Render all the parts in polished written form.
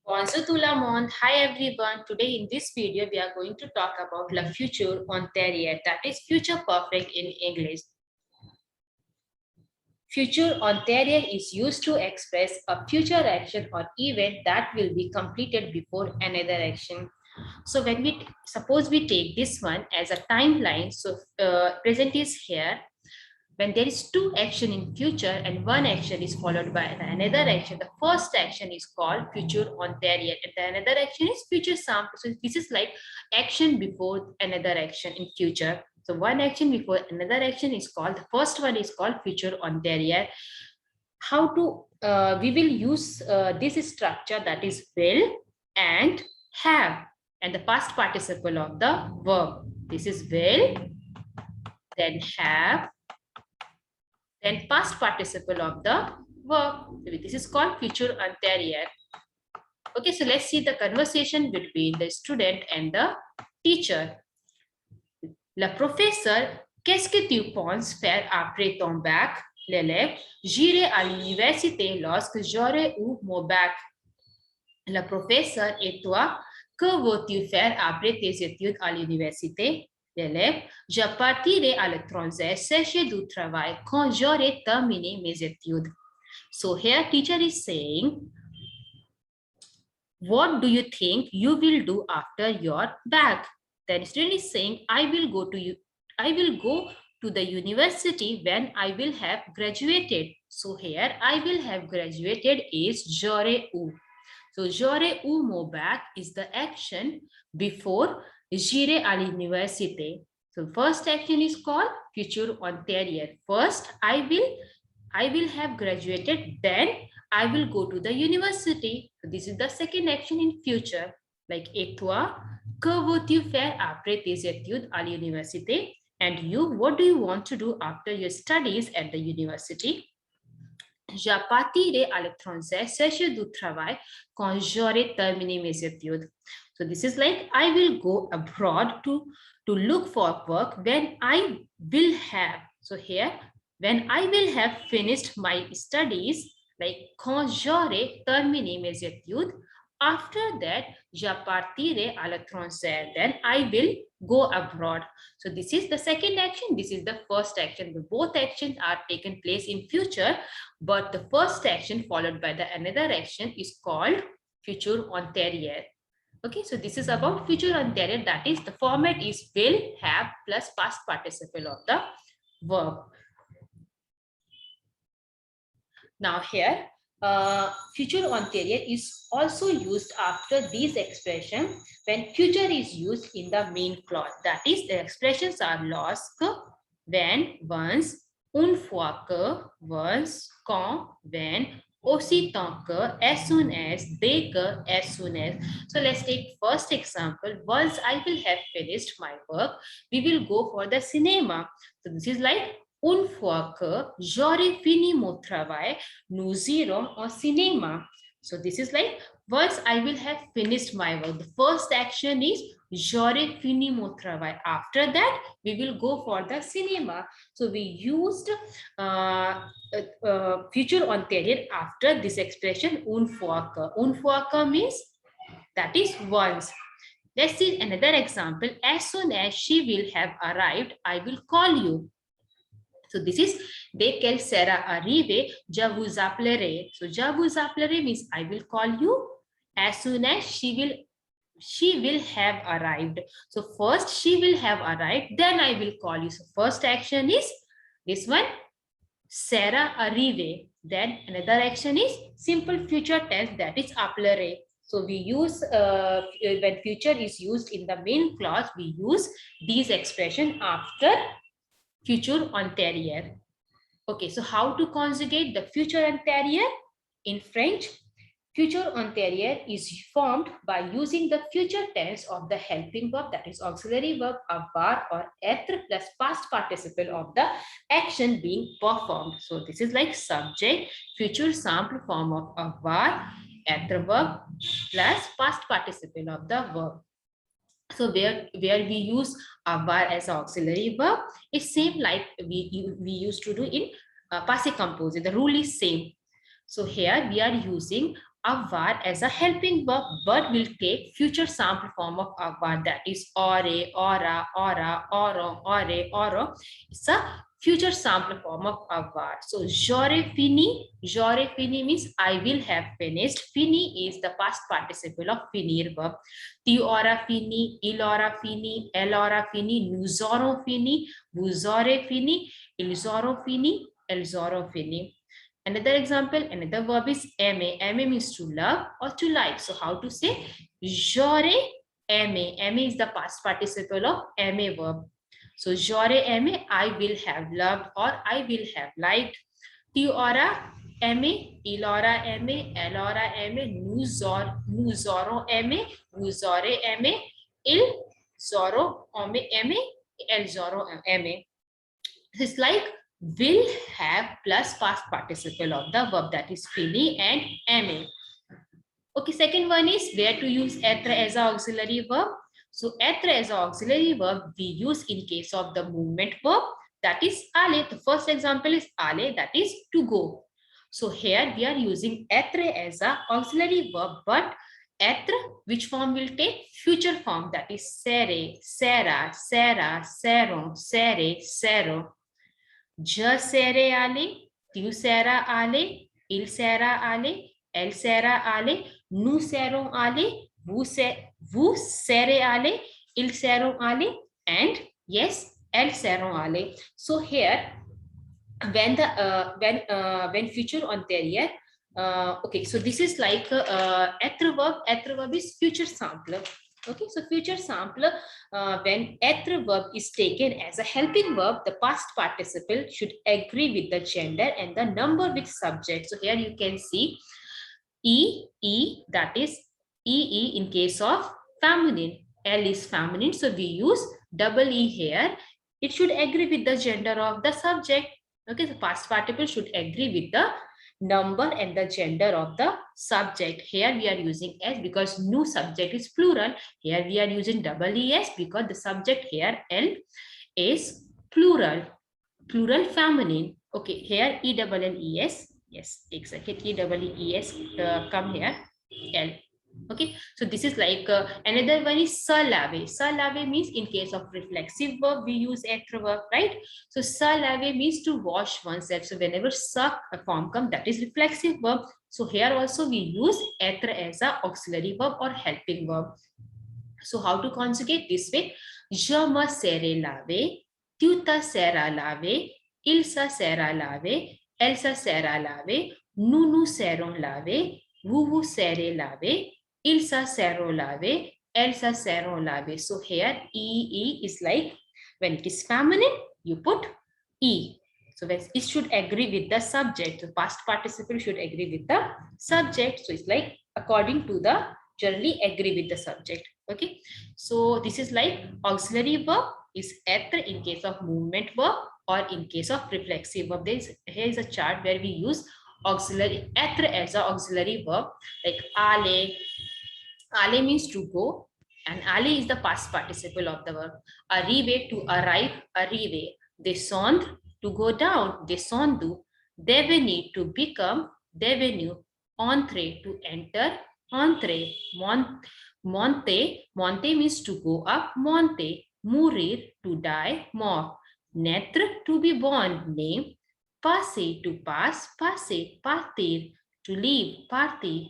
Bonjour tout le monde. Hi everyone. Today in this video we are going to talk about le futur antérieur, that is future perfect in English. Future antérieur is used to express a future action or event that will be completed before another action. So when we suppose we take this one as a timeline, so present is here. When there is two action in future and one action is followed by another action, the first action is called future antérieur and the another action is future sample. So this is like action before another action in future. So one action before another action is called, the first one is called future antérieur. How to, we will use this structure, that is will and have, and the past participle of the verb. This is will, then have, then past participle of the verb. This is called future antérieur. Okay, so let's see the conversation between the student and the teacher. Le professeur, qu'est-ce que tu penses faire après ton bac? L'élève, j'irai à l'université lorsque j'aurai eu mon bac. Le professeur, et toi, que veux-tu faire après tes études à l'université? L'élève, je partirai à l'étranger chercher du travail quand j'aurai terminé mes études. So here teacher is saying, what do you think you will do after your bac? Then student is saying, I will go to the university when I will have graduated. So here I will have graduated is j'aurai eu. So j'aurai eu mon bac is the action before j'irai à l'université. So first action is called future antérieur. First I will have graduated, then I will go to the university. So this is the second action in future. Like, et toi, que veux-tu faire après tes études à l'université? And you, what do you want to do after your studies at the university? Je partirai à l'étranger chercher du travail quand j'aurai terminé mes études. So this is like, I will go abroad to look for work when I will have. So here, when I will have finished my studies, like quand j'aurai terminé mes études, after that, je partirai à l'étranger, then I will go abroad. So this is the second action, this is the first action. The both actions are taken place in future, but the first action followed by the another action is called future antérieur. Okay, so this is about future antérieur, that is the format is will, have plus past participle of the verb. Now here, future antérieur is also used after this expression when future is used in the main clause. That is, the expressions are lorsque, when, once, une fois que, once, quand, when, aussitôt que, as soon as, dès que, as soon as. So let's take first example. Once I will have finished my work, we will go for the cinema. So this is like, une fois que j'aurai fini mon travail, nous irons au cinéma. So this is like, once I will have finished my work. The first action is j'aurai fini mon travail. After that, we will go for the cinema. So we used future antérieur after this expression une fois que. Une fois que means that is once. Let's see another example. As soon as she will have arrived, I will call you. So this is, dès qu'elle sera arrivée, je vous appellerai. So je vous appellerai means I will call you as soon as she will have arrived. So first she will have arrived, then I will call you. So first action is this one, sera arrivée. Then another action is simple future tense, that is appellerai. So we use, when future is used in the main clause, we use these expression after future antérieur. Okay, so how to conjugate the future antérieur? In French, future antérieur is formed by using the future tense of the helping verb, that is auxiliary verb, avoir or être plus past participle of the action being performed. So this is like subject, future simple form of avoir, être verb plus past participle of the verb. So where we use avoir as auxiliary verb, it's same like we used to do in passé composé. The rule is same. So here we are using avoir as a helping verb, but will take future sample form of avoir, that is ore, ora, ora, oro, ore, oro. It's a future sample form of avoir. So j'aurai fini means I will have finished. Fini is the past participle of finir verb. Tu auras fini, il aura fini, elle aura fini, nous aurons fini, vous aurez fini, ils auront fini, elles auront fini. Another example, another verb is aimer. Aimer means to love or to like. So how to say? J'aurais aimé. Aimé is the past participle of aimer verb. So j'aurais aimé, I will have loved or I will have liked. Tu auras aimé, il aura aimé, elle aura aimé, nous aurons aimé, vous aurez aimé, ils auront aimé, elles auront aimé. It's like will have plus past participle of the verb, that is fini and aimé. Okay, second one is where to use être as an auxiliary verb. So être as an auxiliary verb we use in case of the movement verb, that is aller. The first example is aller, that is to go. So here we are using être as an auxiliary verb, but être which form will take? Future form, that is sere, sera, sera, seron, sere, sero. Je serai allé, tu seras allé, il sera allé, elle sera allé, nous serons allés, vous serez allés, ils seront allés, and yes, elles seront allés. So here, when the when future antérieur, okay, so this is like être verb is future sample. Okay, so future sample, when être verb is taken as a helping verb, the past participle should agree with the gender and the number with subject. So here you can see e, that is e in case of feminine, L is feminine, so we use double E here. It should agree with the gender of the subject. Okay, the past participle should agree with the number and the gender of the subject. Here we are using S because new subject is plural. Here we are using double ES because the subject here L is plural feminine. Okay, here E double L E S. Yes, exactly. E double E S come here L. Okay, so this is like another one is se laver. Se laver means in case of reflexive verb we use être verb, right? So se laver means to wash oneself. So whenever se form come, that is reflexive verb. So here also we use être as a auxiliary verb or helping verb. So how to conjugate this way? Je me serai lavé, tu te seras lavé, il se sera lavé, elle se sera lavé, nous nous serons lavés, vous vous serez lavé, ils se seront lavés, elles se seront lavées. So here E is like when it is feminine, you put E. So it should agree with the subject. The past participle should agree with the subject. So it's like according to the generally agree with the subject. Okay, so this is like auxiliary verb is être in case of movement verb or in case of reflexive verb. Here is a chart where we use auxiliary être as an auxiliary verb, like aller. Aller means to go, and aller is the past participle of the verb. Arriver, to arrive, arriver. Descendre, to go down, descendu. Devenir, to become, devenu. Entrer, to enter, entrer. Monter means to go up, monter. Mourir, to die, mort. Naître, to be born, name. Passer, to pass, passer. Partir, to leave, partir.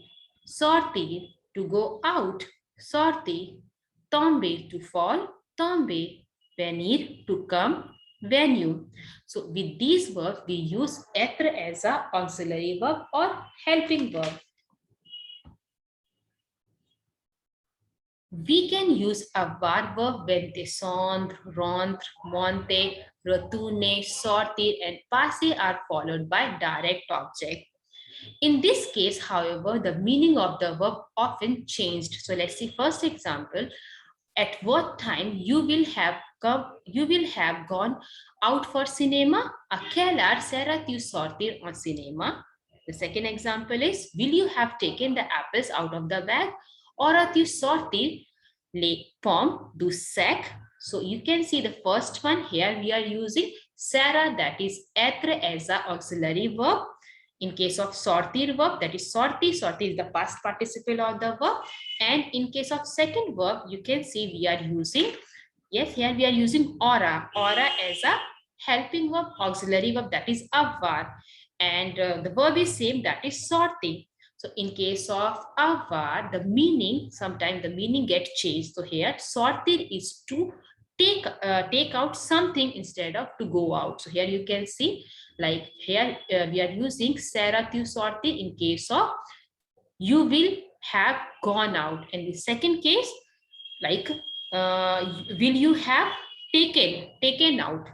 Sortir, to go out, sortir. Tomber, to fall, tomber. Venir, to come, venue. So with these verbs, we use être as an auxiliary verb or helping verb. We can use avoir verb when descendre, rendre, monter, retourner, sortir, and passer are followed by direct object. In this case, however, the meaning of the verb often changed. So let's see first example. At what time you will have gone out for cinema? À quelle heure seras-tu sortir en cinéma? The second example is, will you have taken the apples out of the bag? Auras-tu sorti les pommes du sac? So you can see the first one here we are using Sarah, that is être as an auxiliary verb In case of sortir verb, that is sorti. Sorti is the past participle of the verb. And in case of second verb, you can see we are using, yes, here we are using ora. Ora as a helping verb, auxiliary verb, that is avar. And the verb is same, that is sorti. So in case of avar, the meaning, sometimes the meaning gets changed. So here sortir is to take out something instead of to go out. So here you can see, like here we are using Sarah tu sorti in case of you will have gone out. And the second case, like will you have taken out.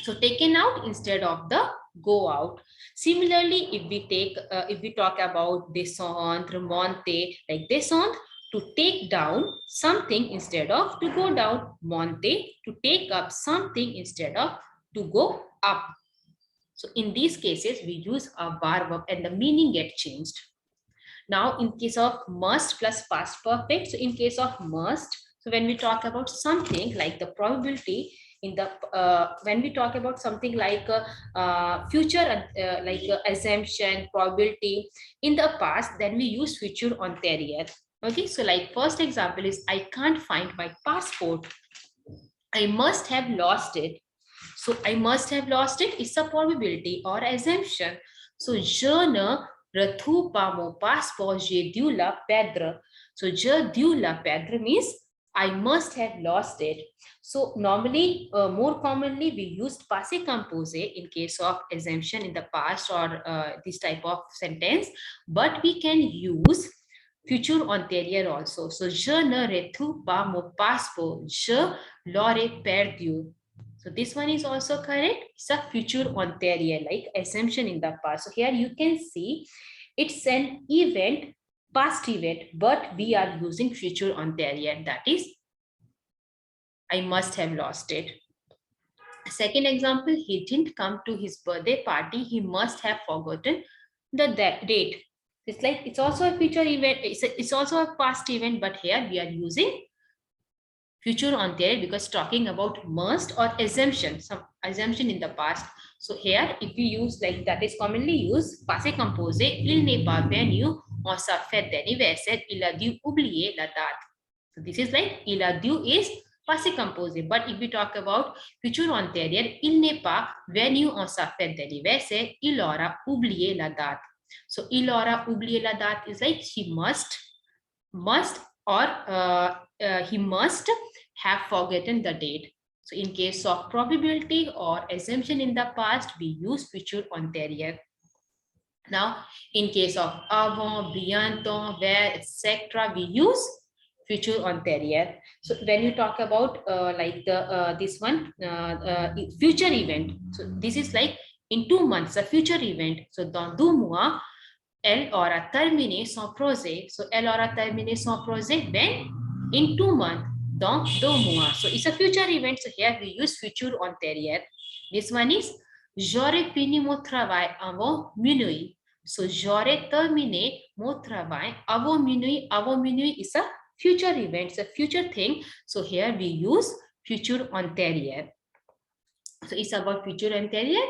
So taken out instead of the go out. Similarly, if we talk about descendre, monte, like descendre, to take down something instead of to go down. Monte, to take up something instead of to go up. So in these cases, we use a var verb and the meaning get changed. Now, in case of must plus past perfect, so in case of must, so when we talk about something like the probability in the when we talk about something like future like assumption, probability in the past, then we use future anterior. Okay, so like first example is I can't find my passport. I must have lost it. So I must have lost it is a probability or assumption. So je ne retrouve pas mon passeport, j'ai dû la perdre. So je dû la perdre means I must have lost it. So normally, more commonly, we used passé composé in case of assumption in the past or this type of sentence, but we can use future antérieur also. So je ne retrouve pas mon passeport, je l'aurais perdu. So this one is also correct. It's a future anterior, like assumption in the past. So here you can see it's an event, past event, but we are using future anterior. That is, I must have lost it. Second example, he didn't come to his birthday party. He must have forgotten the date. It's like it's also a future event. It's also a past event, but here we are using future anterior because talking about must or assumption, some assumption in the past. So here, if we use like that is commonly used, passé composé, il n'est pas venu en sa fête d'anniversaire, il a dû oublier la date. So this is like il a dû is passé composé. But if we talk about future anterior, il n'est pas venu en sa fête d'anniversaire, il aura oublié la date. So il aura oublié la date is like he must or he must have forgotten the date. So in case of probability or assumption in the past, we use future anterior. Now, in case of avant, bientôt, vers, etc., we use future anterior. So when you talk about like the this one future event, so this is like in 2 months, a future event. So dans 2 mois, elle aura terminé son projet. So elle aura terminé son projet when in 2 months, dans 2 mois. So it's a future event. So here we use future anterior. This one is j'aurais fini mon travail avant minuit. So j'aurais terminé mon travail avant minuit. Avant minuit is a future event. It's a future thing. So here we use future anterior. So it's about future anterior.